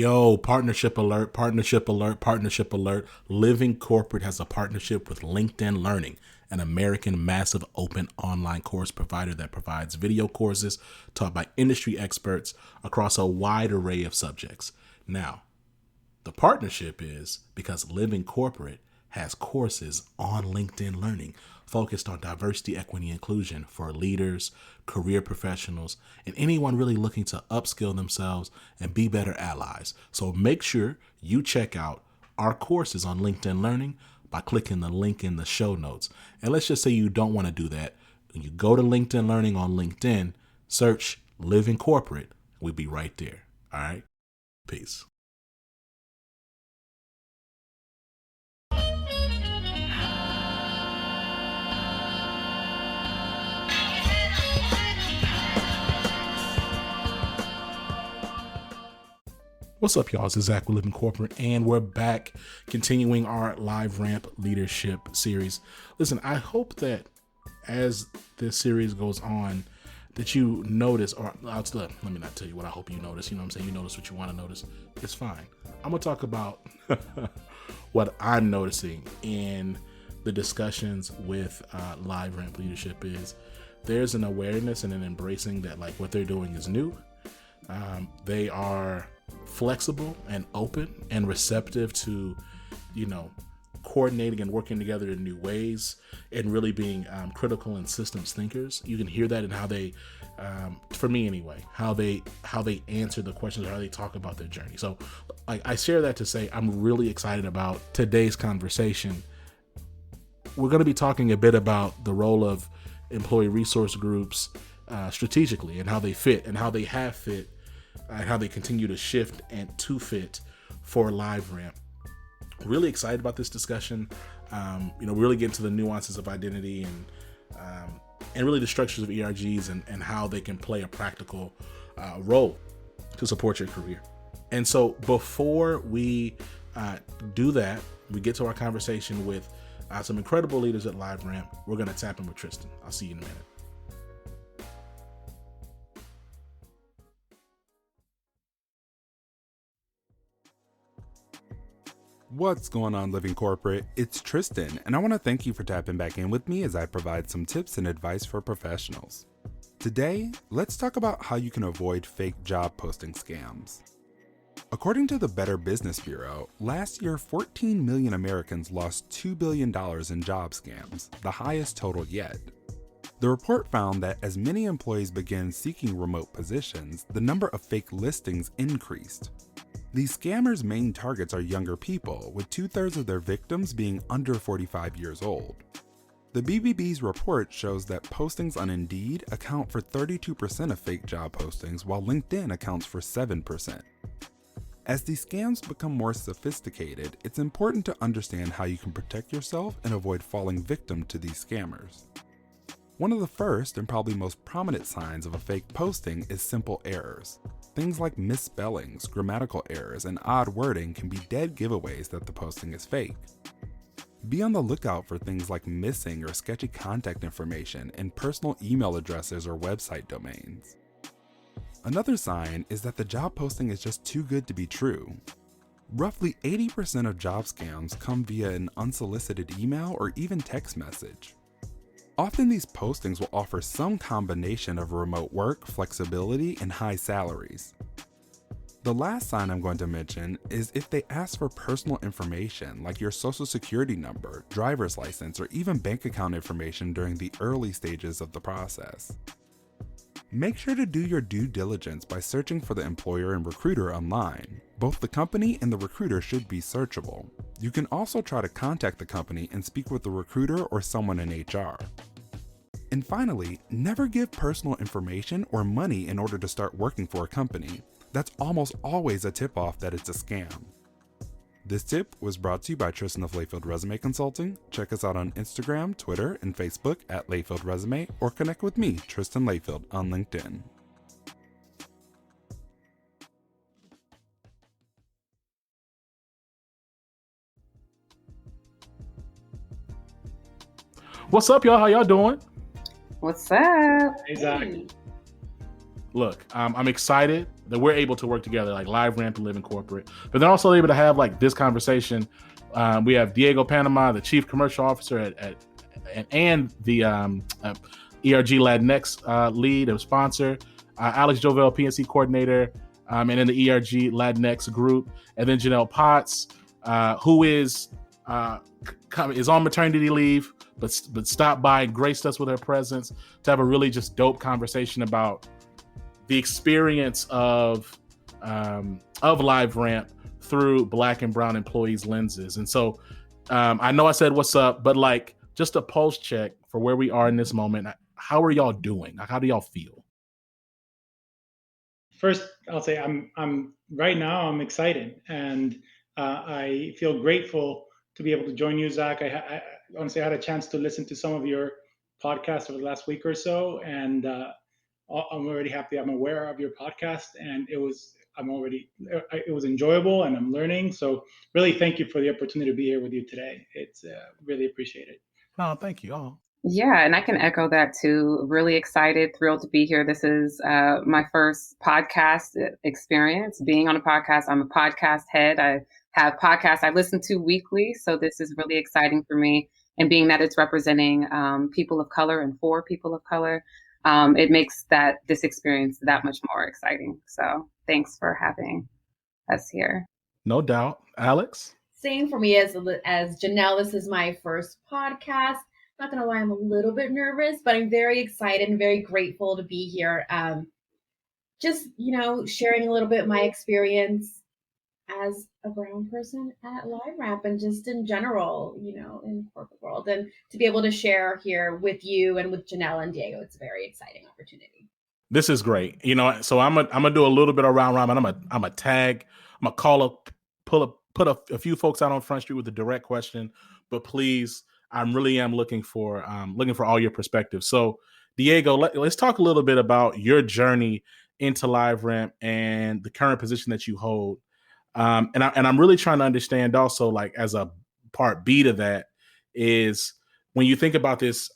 Yo, partnership alert, partnership alert, partnership alert. Living Corporate has a partnership with LinkedIn Learning, an American massive open online course provider that provides video courses taught by industry experts across a wide array of subjects. Now, the partnership is because Living Corporate has courses on LinkedIn Learning focused on diversity, equity, inclusion for leaders, career professionals, and anyone really looking to upskill themselves and be better allies. So make sure you check out our courses on LinkedIn Learning by clicking the link in the show notes. And let's just say you don't want to do that. When you go to LinkedIn Learning on LinkedIn, search Living Corporate. We'll be right there. All right? Peace. What's up, y'all? This is Zach with Living Corporate, and we're back continuing our LiveRamp leadership series. Listen, I hope that as this series goes on, that you notice, or let me not tell you what I hope you notice. You know what I'm saying? You notice what you want to notice. It's fine. I'm going to talk about what I'm noticing in the discussions with LiveRamp leadership is there's an awareness and an embracing that like what they're doing is new. They are flexible and open and receptive to, coordinating and working together in new ways and really being critical and systems thinkers. You can hear that in how they, for me anyway, how they answer the questions or how they talk about their journey. So I share that to say I'm really excited about today's conversation. We're going to be talking a bit about the role of employee resource groups strategically and how they fit and how they have fit and how they continue to shift and to fit for LiveRamp. Really excited about this discussion. Really get into the nuances of identity and really the structures of ERGs and how they can play a practical role to support your career. And so before we do that, we get to our conversation with some incredible leaders at LiveRamp. We're going to tap in with Tristan. I'll see you in a minute. What's going on, Living Corporate? It's Tristan, and I want to thank you for tapping back in with me as I provide some tips and advice for professionals. Today, let's talk about how you can avoid fake job posting scams. According to the Better Business Bureau, last year 14 million Americans lost $2 billion in job scams, the highest total yet. The report found that as many employees began seeking remote positions, the number of fake listings increased. These scammers' main targets are younger people, with 2/3 of their victims being under 45 years old. The BBB's report shows that postings on Indeed account for 32% of fake job postings, while LinkedIn accounts for 7%. As these scams become more sophisticated, it's important to understand how you can protect yourself and avoid falling victim to these scammers. One of the first and probably most prominent signs of a fake posting is simple errors. Things like misspellings, grammatical errors, and odd wording can be dead giveaways that the posting is fake. Be on the lookout for things like missing or sketchy contact information and personal email addresses or website domains. Another sign is that the job posting is just too good to be true. Roughly 80% of job scams come via an unsolicited email or even text message. Often these postings will offer some combination of remote work, flexibility, and high salaries. The last sign I'm going to mention is if they ask for personal information like your social security number, driver's license, or even bank account information during the early stages of the process. Make sure to do your due diligence by searching for the employer and recruiter online. Both the company and the recruiter should be searchable. You can also try to contact the company and speak with the recruiter or someone in HR. And finally, never give personal information or money in order to start working for a company. That's almost always a tip-off that it's a scam. This tip was brought to you by Tristan of Layfield Resume Consulting. Check us out on Instagram, Twitter, and Facebook at Layfield Resume, or connect with me, Tristan Layfield, on LinkedIn. What's up, y'all? How y'all doing? What's up? Exactly. look, I'm excited that we're able to work together, like LiveRamp and Living Corporate, but they're also able to have like this conversation. We have Diego Panama, the Chief Commercial Officer and the ERG Latinx lead or sponsor, Alex Jovel, PNC Coordinator, and in the ERG Latinx group, and then Jenell Potts, who is on maternity leave, but stopped by and graced us with her presence to have a really just dope conversation about the experience of LiveRamp through Black and Brown employees' lenses. And so I know I said what's up, but like just a pulse check for where we are in this moment. How are y'all doing? How do y'all feel? First, I'll say I'm right now. I'm excited, and I feel grateful to be able to join you, Zach. I honestly had a chance to listen to some of your podcasts over the last week or so, and I'm already happy. I'm aware of your podcast, and it was enjoyable, and I'm learning. So really, thank you for the opportunity to be here with you today. It's really appreciated. No, thank you all. Yeah, and I can echo that too. Really excited, thrilled to be here. This is my first podcast experience. Being on a podcast, I'm a podcast head. I have podcasts I listen to weekly, so this is really exciting for me. And being that it's representing people of color and for people of color, it makes this experience that much more exciting. So thanks for having us here. No doubt, Alex. Same for me as Jenell. This is my first podcast. Not gonna lie, I'm a little bit nervous, but I'm very excited and very grateful to be here. Just sharing a little bit my experience as a brown person at LiveRamp and just in general, in the corporate world, and to be able to share here with you and with Jenell and Diego, it's a very exciting opportunity. This is great. So I'm gonna do a little bit of round robin. I'm a tag. I'm gonna call up, put a few folks out on Front Street with a direct question, but please. I really am looking for all your perspectives. So, Diego, let's talk a little bit about your journey into LiveRamp and the current position that you hold. And I'm really trying to understand also, like as a part B to that, is when you think about this,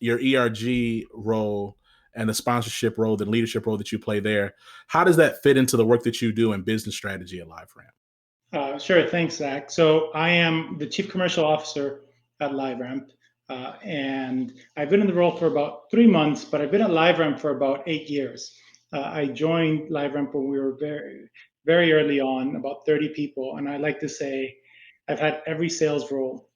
your ERG role and the sponsorship role, the leadership role that you play there. How does that fit into the work that you do in business strategy at LiveRamp? Sure, thanks, Zach. So I am the Chief Commercial Officer at LiveRamp. And I've been in the role for about 3 months, but I've been at LiveRamp for about 8 years. I joined LiveRamp when we were very, very early on, about 30 people. And I like to say I've had every sales role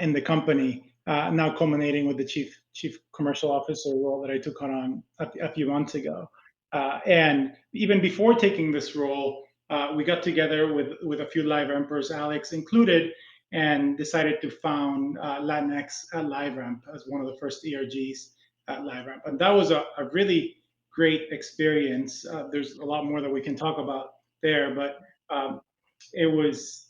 in the company, now culminating with the Chief Commercial Officer role that I took on a few months ago. And even before taking this role, we got together with a few LiveRampers, Alex included, and decided to found Latinx at LiveRamp as one of the first ERGs at LiveRamp. And that was a really great experience. There's a lot more that we can talk about there, but it was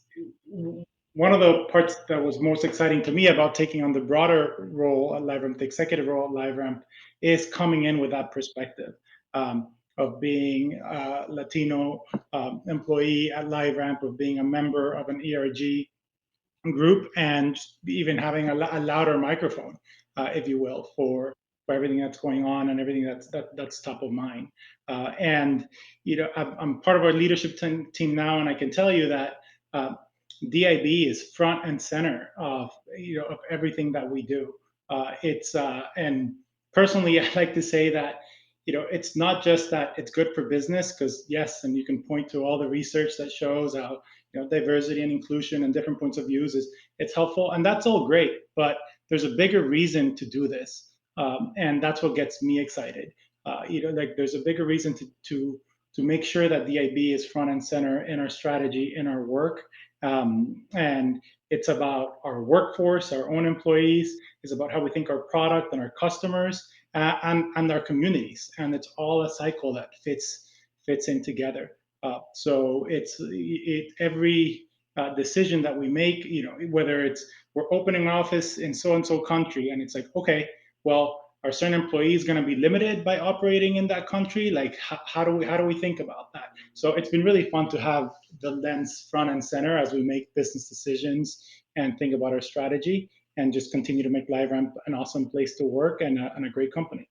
one of the parts that was most exciting to me about taking on the broader role at LiveRamp, the executive role at LiveRamp, is coming in with that perspective of being a Latino employee at LiveRamp, of being a member of an ERG group, and even having a louder microphone, if you will, for everything that's going on and everything that's top of mind. And I'm part of our leadership team now, and I can tell you that DIB is front and center of of everything that we do. And personally, I like to say that it's not just that it's good for business, because yes, and you can point to all the research that shows how diversity and inclusion and different points of views it's helpful, and that's all great. But there's a bigger reason to do this, and that's what gets me excited. Like there's a bigger reason to make sure that DIB is front and center in our strategy, in our work, and it's about our workforce, our own employees. It's about how we think our product and our customers and our communities, and it's all a cycle that fits in together. So every decision that we make, whether it's we're opening an office in so and so country, and it's like, okay, well, are certain employees going to be limited by operating in that country? Like, how do we think about that? So it's been really fun to have the lens front and center as we make business decisions and think about our strategy, and just continue to make LiveRamp an awesome place to work and a great company.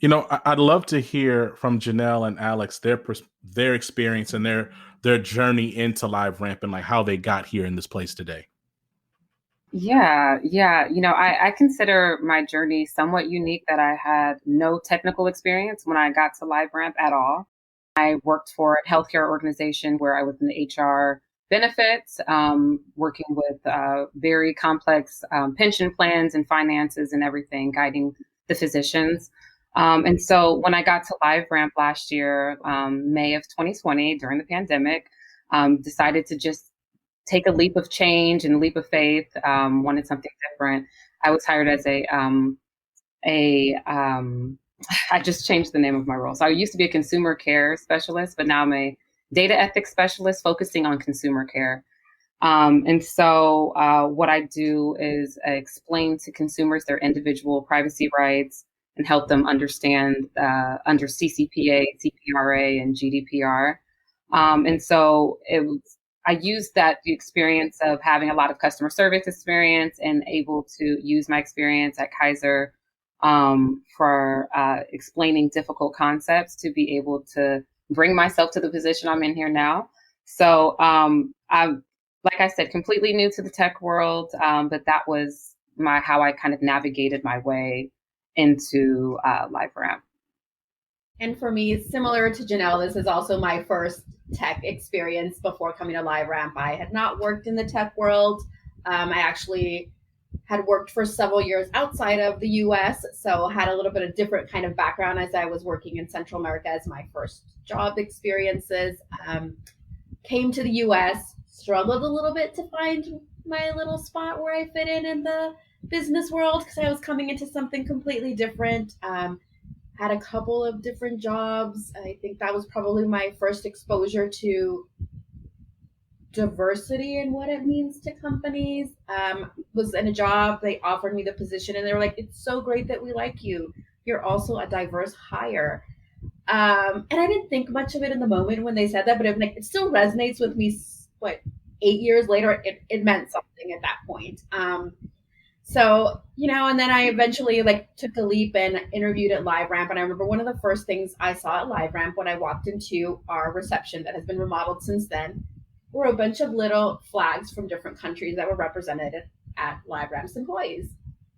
I'd love to hear from Jenell and Alex their experience and their journey into LiveRamp and like how they got here in this place today. Yeah, yeah. I consider my journey somewhat unique that I had no technical experience when I got to LiveRamp at all. I worked for a healthcare organization where I was in the HR benefits, working with very complex pension plans and finances and everything, guiding the physicians. And so when I got to LiveRamp last year, May of 2020, during the pandemic, decided to just take a leap of change and a leap of faith, wanted something different. I was hired as I just changed the name of my role. So I used to be a consumer care specialist, but now I'm a data ethics specialist focusing on consumer care. And so what I do is explain to consumers their individual privacy rights and help them understand under CCPA, CPRA, and GDPR. And so I used the experience of having a lot of customer service experience and able to use my experience at Kaiser for explaining difficult concepts to be able to bring myself to the position I'm in here now. So I'm, like I said, completely new to the tech world, but that was how I kind of navigated my way into LiveRamp. And for me, similar to Jenell, this is also my first tech experience before coming to LiveRamp. I had not worked in the tech world. I actually had worked for several years outside of the US, so had a little bit of different kind of background as I was working in Central America as my first job experiences. Came to the US, struggled a little bit to find my little spot where I fit in the business world because I was coming into something completely different. Had a couple of different jobs. I think that was probably my first exposure to diversity and what it means to companies. Was in a job, they offered me the position and they were like, it's so great that we like you. You're also a diverse hire. And I didn't think much of it in the moment when they said that, but it still resonates with me. 8 years later, it meant something at that point. So, and then I eventually took a leap and interviewed at LiveRamp. And I remember one of the first things I saw at LiveRamp when I walked into our reception that has been remodeled since then were a bunch of little flags from different countries that were represented at LiveRamp's employees.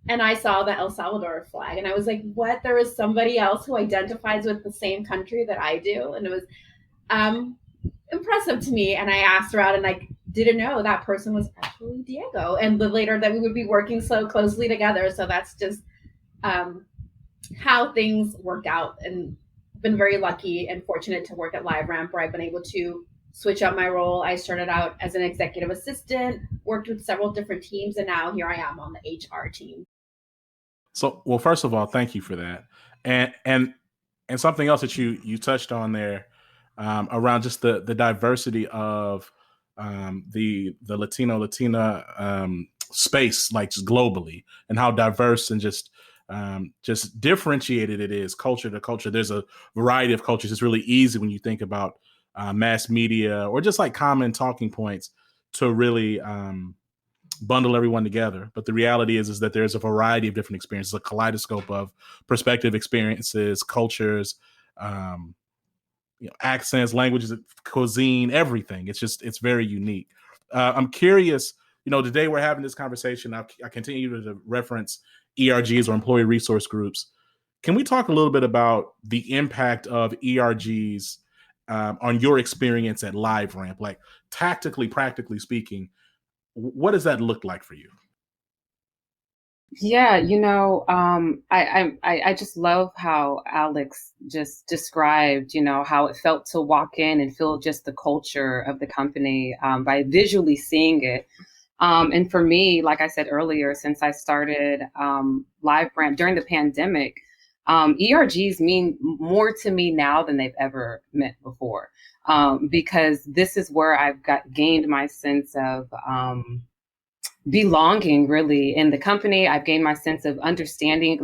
And I saw the El Salvador flag and I was like, what? There is somebody else who identifies with the same country that I do. And it was impressive to me. And I asked around and I didn't know that person was actually Diego. And later that we would be working so closely together. So that's just how things worked out, and been very lucky and fortunate to work at LiveRamp where I've been able to switch up my role. I started out as an executive assistant, worked with several different teams, and now here I am on the HR team. So, well, first of all, thank you for that. And something else that you touched on there around just the diversity of the Latina space, like just globally, and how diverse and just differentiated it is culture to culture. There's a variety of cultures. It's really easy when you think about mass media or just like common talking points to really bundle everyone together. But the reality is that there's a variety of different experiences, a kaleidoscope of perspective, experiences, cultures, accents, languages, cuisine, everything. It's very unique. I'm curious, today we're having this conversation. I continue to reference ERGs or employee resource groups. Can we talk a little bit about the impact of ERGs on your experience at LiveRamp? Like tactically, practically speaking, what does that look like for you? Yeah, I just love how Alex just described, how it felt to walk in and feel just the culture of the company by visually seeing it. And for me, like I said earlier, since I started LiveRamp during the pandemic, ERGs mean more to me now than they've ever meant before, because this is where I've gained my sense of belonging really in the company. I've gained my sense of understanding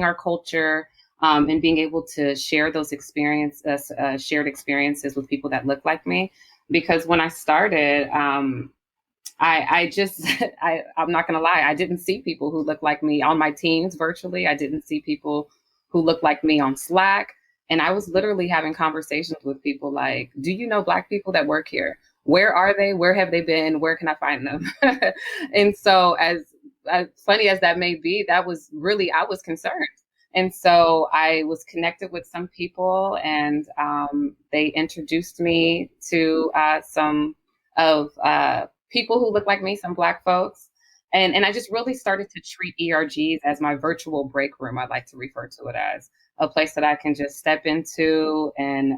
our culture, and being able to share those shared experiences with people that look like me. Because when I started, I just, I'm not going to lie, I didn't see people who look like me on my teams virtually. I didn't see people who looked like me on Slack. And I was literally having conversations with people like, do you know Black people that work here? Where are they? Where have they been? Where can I find them? And so as funny as that may be, that was really, I was concerned. And so I was connected with some people, and they introduced me to some of people who look like me, some Black folks. And I just really started to treat ERGs as my virtual break room. I like to refer to it as a place that I can just step into and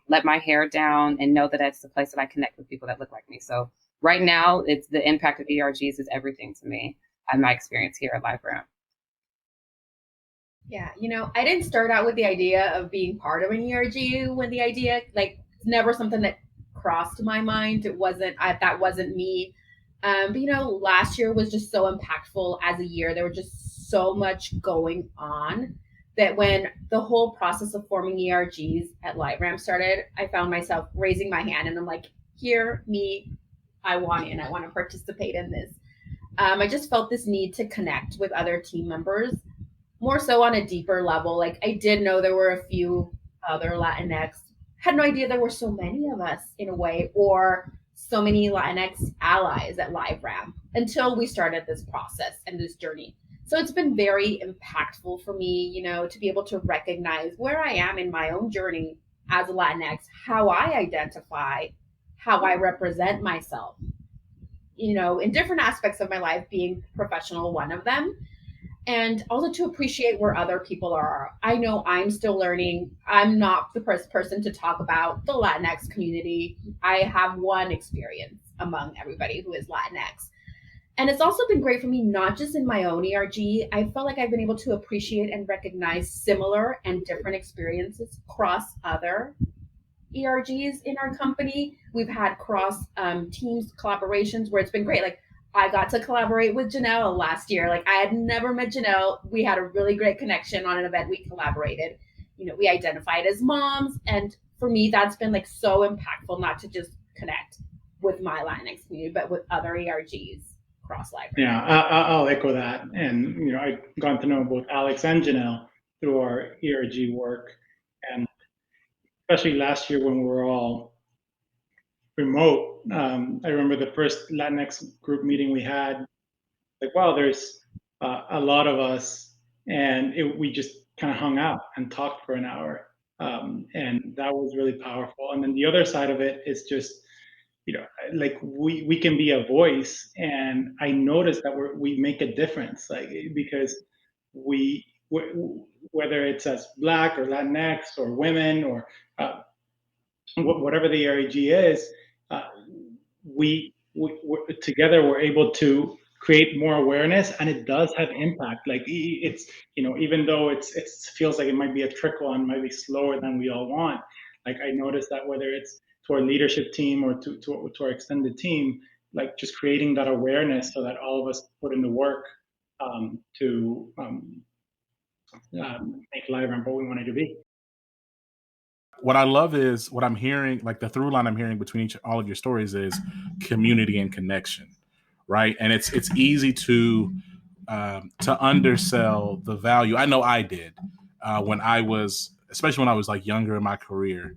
let my hair down and know that that's the place that I connect with people that look like me. So right now, it's the impact of ERGs is everything to me and my experience here at LiveRamp. Yeah, I didn't start out with the idea of being part of an ERG when the idea, like, it's never something that crossed my mind. It wasn't, that wasn't me. But last year was just so impactful as a year. There was just so much going on that when the whole process of forming ERGs at LiveRamp started, I found myself raising my hand and I'm like, here, me, I want in. I want to participate in this. I just felt this need to connect with other team members, more so on a deeper level. Like, I did know there were a few other Latinx, had no idea there were so many of us in a way, or so many Latinx allies at LiveRamp until we started this process and this journey. So it's been very impactful for me, to be able to recognize where I am in my own journey as a Latinx, how I identify, how I represent myself, in different aspects of my life, being professional, one of them. And also to appreciate where other people are. I know I'm still learning. I'm not the first person to talk about the Latinx community. I have one experience among everybody who is Latinx. And it's also been great for me, not just in my own ERG. I felt like I've been able to appreciate and recognize similar and different experiences across other ERGs in our company. We've had cross teams collaborations where it's been great. Like, I got to collaborate with Jenell last year. Like, I had never met Jenell. We had a really great connection on an event. We collaborated. We identified as moms. And for me, that's been like so impactful, not to just connect with my Latinx community, but with other ERGs across LiveRamp. Yeah, I'll echo that. And, I've gotten to know both Alex and Jenell through our ERG work. And especially last year when we were all remote, I remember the first Latinx group meeting we had, like, wow, there's a lot of us, and we just kind of hung out and talked for an hour, and that was really powerful. And then the other side of it is just, like, we can be a voice, and I noticed that we make a difference, like, because whether it's as Black or Latinx or women or whatever the ERG is, we together we're able to create more awareness, and it does have impact. Like, it's, even though it feels like it might be a trickle and might be slower than we all want. Like, I noticed that whether it's to our leadership team or to our extended team, like, just creating that awareness so that all of us put in the work to make LiveRamp what we want it to be. What I love is what I'm hearing, like the through line I'm hearing between all of your stories is community and connection, right? And it's easy to undersell the value. I know I did when I was, especially when I was like younger in my career.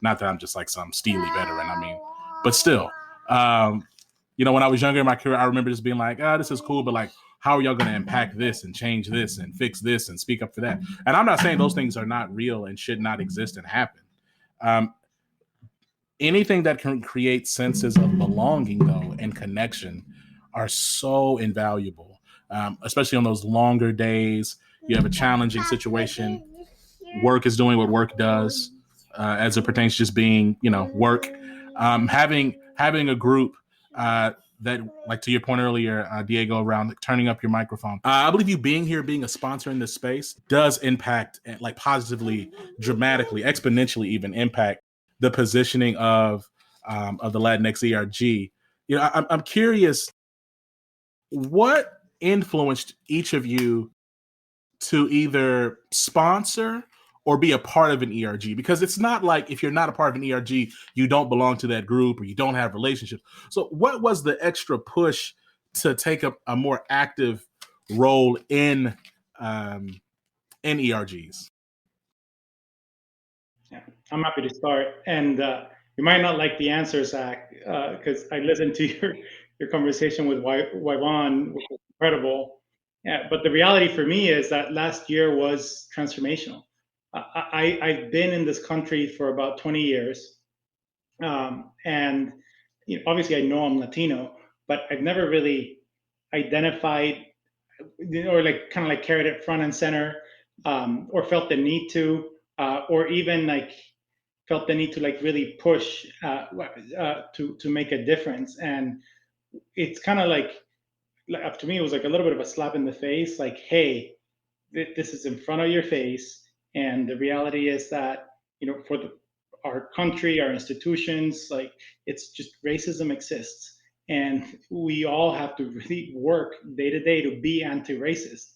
Not that I'm just like some steely veteran, I mean, but still, when I was younger in my career, I remember just being like, this is cool, but like, how are y'all going to impact this and change this and fix this and speak up for that? And I'm not saying those things are not real and should not exist and happen. Anything that can create senses of belonging, though, and connection are so invaluable, especially on those longer days. You have a challenging situation. Work is doing what work does, as it pertains to just being, work. Having a group that, like to your point earlier, Diego, around like, turning up your microphone. I believe you being here, being a sponsor in this space does impact, like positively, dramatically, exponentially even impact the positioning of the Latinx ERG. I'm curious, what influenced each of you to either sponsor or be a part of an ERG? Because it's not like if you're not a part of an ERG, you don't belong to that group or you don't have relationships. So what was the extra push to take a more active role in and ERGs? Yeah, I'm happy to start. And you might not like the answer, Zach, because I listened to your conversation with Wyvon, which was incredible. Yeah, but the reality for me is that last year was transformational. I've been in this country for about 20 years, and obviously I know I'm Latino, but I've never really identified or like kind of like carried it front and center, or felt the need to, or even like felt the need to like really push to make a difference. And it's kind of like to me it was like a little bit of a slap in the face, like, hey, this is in front of your face, and the reality is that for our country, our institutions, like it's just racism exists, and we all have to really work day to day to be anti-racist,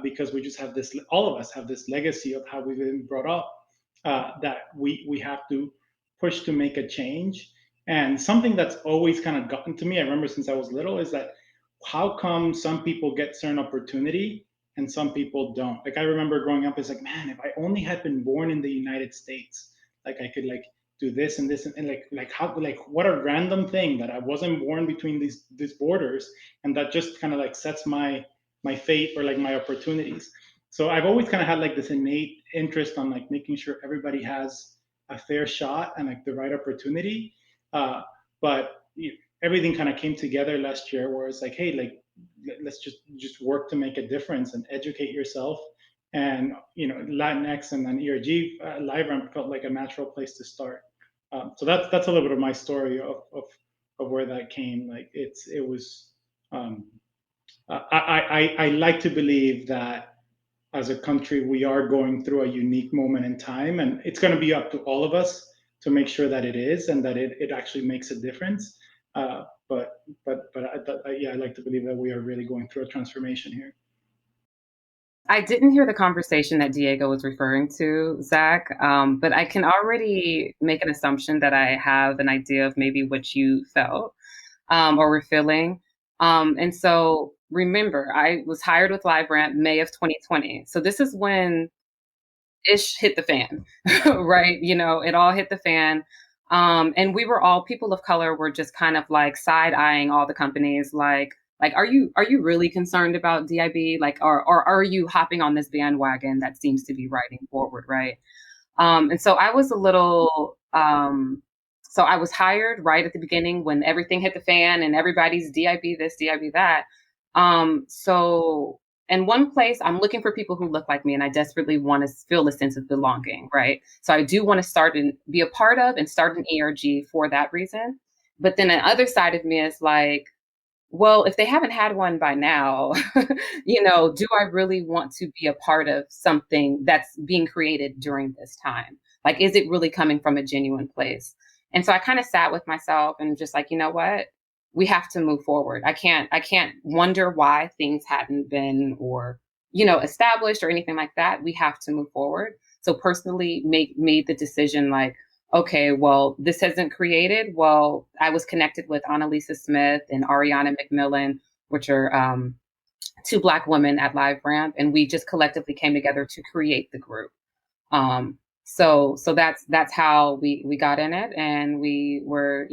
because we just have this, all of us have this legacy of how we've been brought up, that we have to push to make a change. And something that's always kind of gotten to me, I remember since I was little, is that how come some people get certain opportunity and some people don't? Like I remember growing up, it's like, man, if I only had been born in the United States, like I could like do this and this and like how, like what a random thing that I wasn't born between these borders, and that just kind of like sets my fate or like my opportunities. So I've always kind of had like this innate interest on like making sure everybody has a fair shot and like the right opportunity. But everything kind of came together last year where it's like, hey, like let's just work to make a difference and educate yourself. And Latinx and then ERG, LiveRamp felt like a natural place to start. So that's a little bit of my story of where that came. Like it was. I like to believe that as a country we are going through a unique moment in time, and it's going to be up to all of us to make sure that it is, and that it actually makes a difference. Yeah, I like to believe that we are really going through a transformation here. I didn't hear the conversation that Diego was referring to, Zach, but I can already make an assumption that I have an idea of maybe what you felt, or were feeling. And so remember, I was hired with LiveRamp May of 2020. So this is when ish hit the fan, right? It all hit the fan. And we were all people of color were just kind of like side eyeing all the companies, like, are you really concerned about DIB? Like, or are you hopping on this bandwagon that seems to be riding forward, right? And so I was a little, so I was hired right at the beginning when everything hit the fan and everybody's DIB this, DIB that. So in one place, I'm looking for people who look like me, and I desperately want to feel a sense of belonging, right? So I do want to start and be a part of and start an ERG for that reason. But then the other side of me is like, well, if they haven't had one by now, do I really want to be a part of something that's being created during this time? Like, is it really coming from a genuine place? And so I kind of sat with myself and just like, you know what? We have to move forward. I can't wonder why things hadn't been or, established or anything like that. We have to move forward. So personally made the decision like, okay, well, this hasn't created. Well, I was connected with Annalisa Smith and Ariana McMillan, which are two Black women at LiveRamp, and we just collectively came together to create the group. So that's how we got in it, and we were,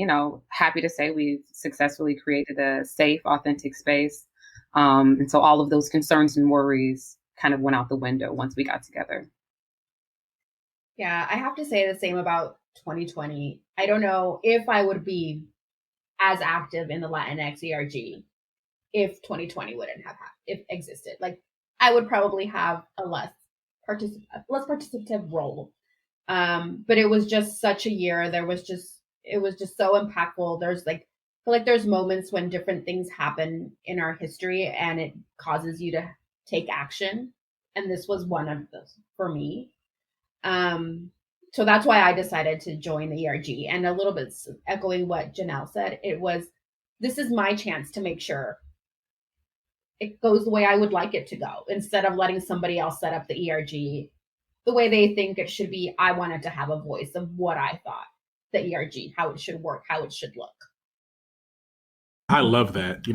happy to say we've successfully created a safe, authentic space. And so all of those concerns and worries kind of went out the window once we got together. Yeah, I have to say the same about 2020. I don't know if I would be as active in the Latinx ERG if 2020 wouldn't have if existed. Like I would probably have a less participative role. But it was just such a year. It was just so impactful. There's there's moments when different things happen in our history and it causes you to take action. And this was one of those for me. So that's why I decided to join the ERG, and a little bit echoing what Jenell said, this is my chance to make sure it goes the way I would like it to go. Instead of letting somebody else set up the ERG the way they think it should be, I wanted to have a voice of what I thought the ERG, how it should work, how it should look. I love that.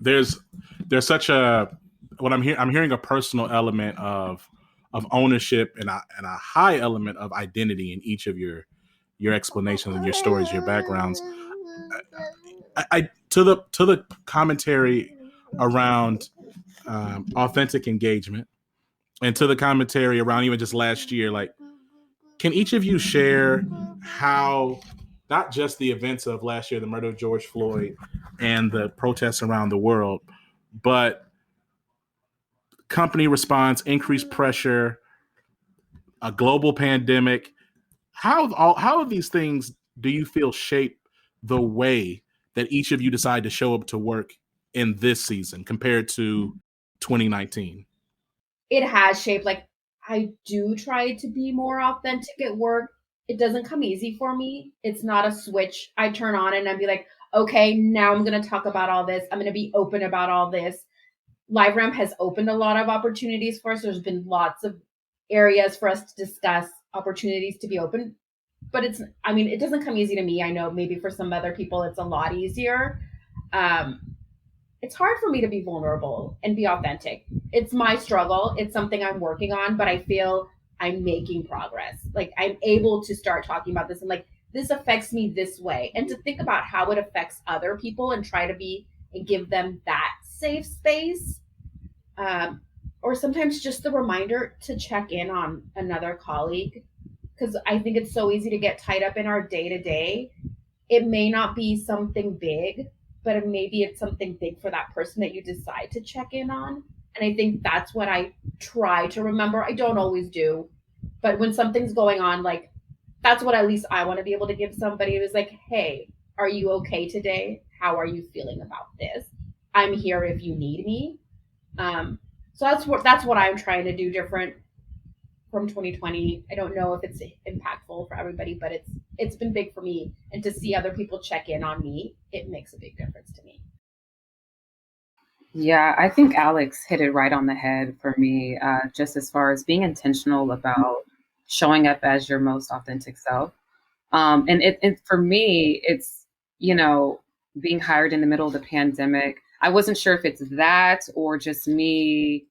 There's such I'm hearing a personal element of of ownership and a high element of identity in each of your explanations and your stories, your backgrounds. I to the commentary around authentic engagement, and to the commentary around even just last year, like, can each of you share how not just the events of last year, the murder of George Floyd and the protests around the world, but company response, increased pressure, a global pandemic, how of these things do you feel shape the way that each of you decide to show up to work in this season compared to 2019? It has shaped, like, I do try to be more authentic at work. It doesn't come easy for me. It's not a switch I turn on and I'd be like, okay, now I'm going to talk about all this. I'm going to be open about all this. LiveRamp has opened a lot of opportunities for us. There's been lots of areas for us to discuss, opportunities to be open. But it doesn't come easy to me. I know maybe for some other people it's a lot easier. It's hard for me to be vulnerable and be authentic. It's my struggle. It's something I'm working on, but I feel I'm making progress. Like, I'm able to start talking about this and, like, this affects me this way. And to think about how it affects other people and try to be and give them that safe space. Or sometimes just the reminder to check in on another colleague. Because I think it's so easy to get tied up in our day to day. It may not be something big, but maybe it's something big for that person that you decide to check in on. And I think that's what I try to remember. I don't always do, but when something's going on, like, that's what at least I want to be able to give somebody who's like, hey, are you okay today? How are you feeling about this? I'm here if you need me. So that's what I'm trying to do different from 2020. I don't know if it's impactful for everybody, but it's been big for me. And to see other people check in on me, it makes a big difference to me. Yeah, I think Alex hit it right on the head for me, just as far as being intentional about showing up as your most authentic self. And it for me, it's, being hired in the middle of the pandemic. I wasn't sure if it's that or just me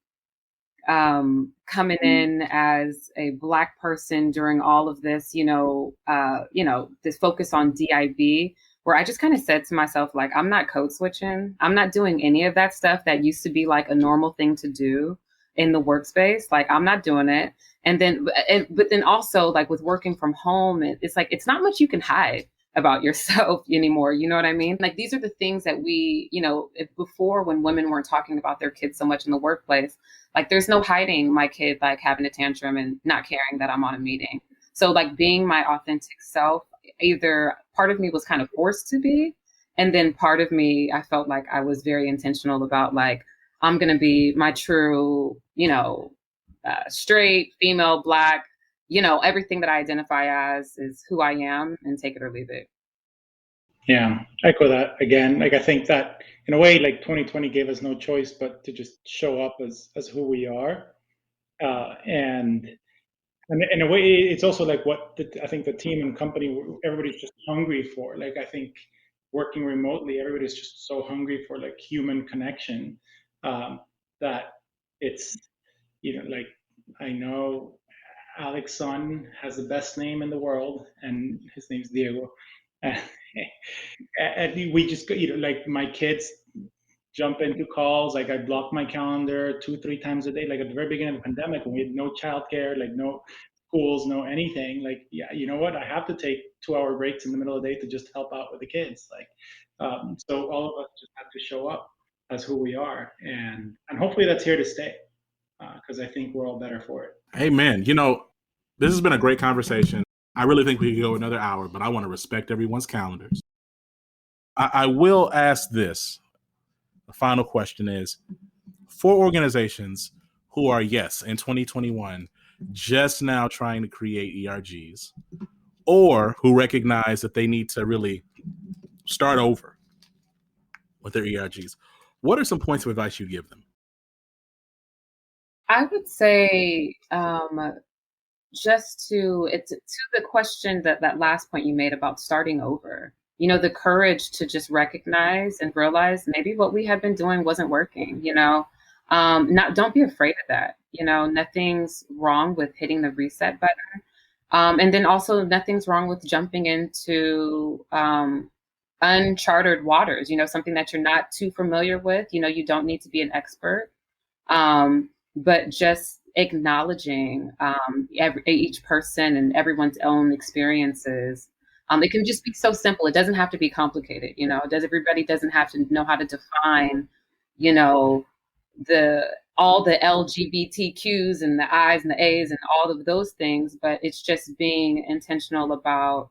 coming in as a Black person during all of this, this focus on DIB, where I just kind of said to myself, like, I'm not code switching. I'm not doing any of that stuff that used to be like a normal thing to do in the workspace. Like, I'm not doing it. But then also, like, with working from home, it's like, it's not much you can hide about yourself anymore. You know what I mean? Like, these are the things that we, before, when women weren't talking about their kids so much in the workplace, like, there's no hiding my kid, like, having a tantrum and not caring that I'm on a meeting. So, like, being my authentic self, either part of me was kind of forced to be, and then part of me, I felt like I was very intentional about, like, I'm going to be my true, straight, female, Black, everything that I identify as is who I am, and take it or leave it. Yeah, I echo that again. Like, I think that in a way, like, 2020 gave us no choice but to just show up as who we are. And in a way, it's also like what I think the team and company, everybody's just hungry for. Like, I think working remotely, everybody's just so hungry for, like, human connection, that it's, like, I know Alex's son has the best name in the world, and his name's Diego. And we just, like, my kids jump into calls. Like, I block my calendar 2-3 times a day. Like, at the very beginning of the pandemic, when we had no childcare, like, no schools, no anything. Like, yeah, you know what? I have to take 2-hour breaks in the middle of the day to just help out with the kids. Like, so all of us just have to show up as who we are, and hopefully that's here to stay, because I think we're all better for it. Amen. This has been a great conversation. I really think we could go another hour, but I want to respect everyone's calendars. I will ask this. The final question is, for organizations who are, yes, in 2021, just now trying to create ERGs, or who recognize that they need to really start over with their ERGs, what are some points of advice you give them? I would say, just to the question, that last point you made about starting over, the courage to just recognize and realize maybe what we had been doing wasn't working, Don't be afraid of that. Nothing's wrong with hitting the reset button. And then also nothing's wrong with jumping into uncharted waters, something that you're not too familiar with. You don't need to be an expert, but just acknowledging each person and everyone's own experiences. It can just be so simple. It doesn't have to be complicated. Everybody doesn't have to know how to define, all the LGBTQs and the I's and the A's and all of those things, but it's just being intentional about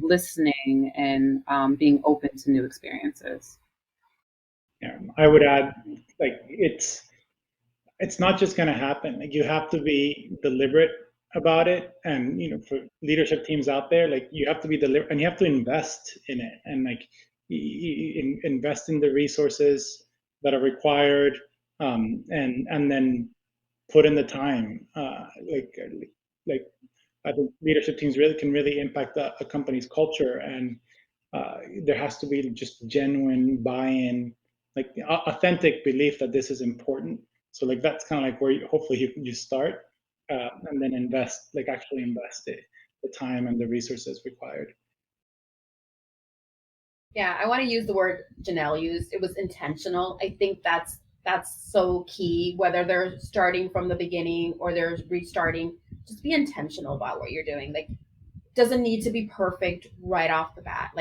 listening and being open to new experiences. Yeah, I would add, it's not just going to happen. You have to be deliberate about it, and for leadership teams out there, you have to be deliberate, and you have to invest in it, and invest in the resources that are required, and then put in the time. I think leadership teams can really impact a company's culture, and there has to be just genuine buy-in, authentic belief that this is important. So that's kind of where hopefully you start, and then actually invest the time and the resources required. Yeah, I want to use the word Jenell used. It was intentional. I think that's so key, whether they're starting from the beginning or they're restarting. Just be intentional about what you're doing. Doesn't need to be perfect right off the bat.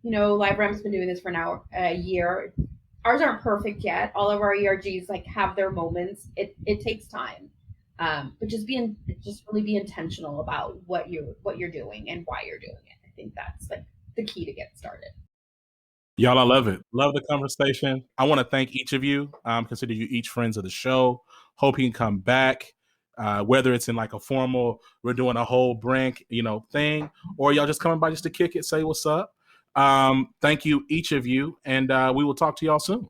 LiveRamp's been doing this for now a year. Ours aren't perfect yet. All of our ERGs have their moments. It takes time, but just really be intentional about what you're doing and why you're doing it. I think that's the key to get started. Y'all, I love it. Love the conversation. I want to thank each of you. Consider you each friends of the show. Hope you can come back, whether it's in a formal, we're doing a whole brand, thing, or y'all just coming by just to kick it, say what's up. Thank you, each of you, and we will talk to y'all soon.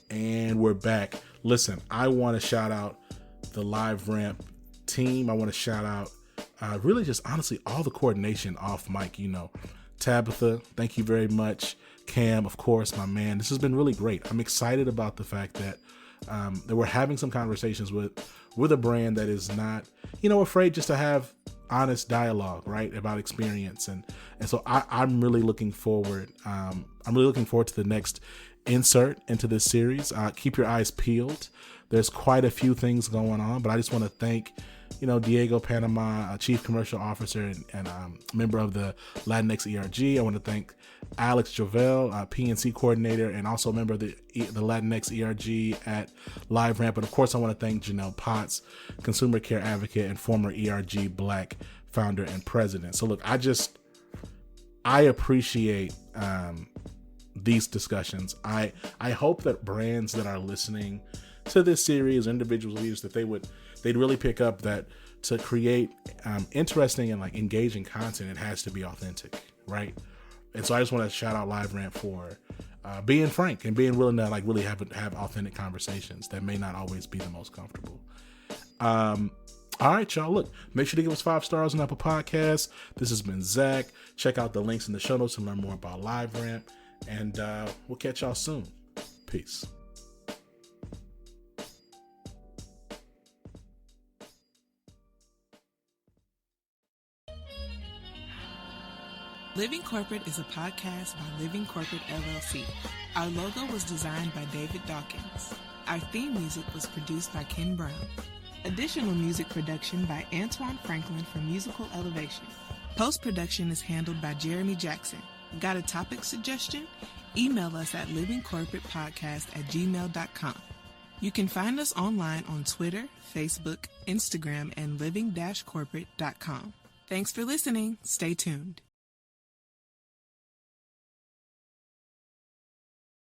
And we're back. Listen, I want to shout out the LiveRamp team. I want to shout out really just honestly all the coordination off mic. Tabitha, thank you very much. Cam, of course, my man. This has been really great. I'm excited about the fact that we're having some conversations with a brand that is not afraid just to have honest dialogue, right, about experience, and so I'm really looking forward. I'm really looking forward to the next insert into this series. Keep your eyes peeled. There's quite a few things going on, but I just want to thank Diego Panama, Chief Commercial Officer and member of the Latinx ERG. I want to thank Alex Jovel, PNC Coordinator, and also a member of the Latinx ERG at LiveRamp. And of course, I want to thank Jenell Potts, Consumer Care Advocate and former ERG Black founder and president. So look, I appreciate these discussions. I hope that brands that are listening to this series, individual leaders, that they'd really pick up that to create interesting and engaging content, it has to be authentic, right? And so I just want to shout out LiveRamp for being frank and being willing to really have authentic conversations that may not always be the most comfortable. All right, y'all. Look, make sure to give us 5 stars on Apple Podcasts. This has been Zach. Check out the links in the show notes to learn more about LiveRamp, and we'll catch y'all soon. Peace. Living Corporate is a podcast by Living Corporate LLC. Our logo was designed by David Dawkins. Our theme music was produced by Ken Brown. Additional music production by Antoine Franklin for Musical Elevation. Post-production is handled by Jeremy Jackson. Got a topic suggestion? Email us at livingcorporatepodcast@gmail.com. You can find us online on Twitter, Facebook, Instagram, and living-corporate.com. Thanks for listening. Stay tuned.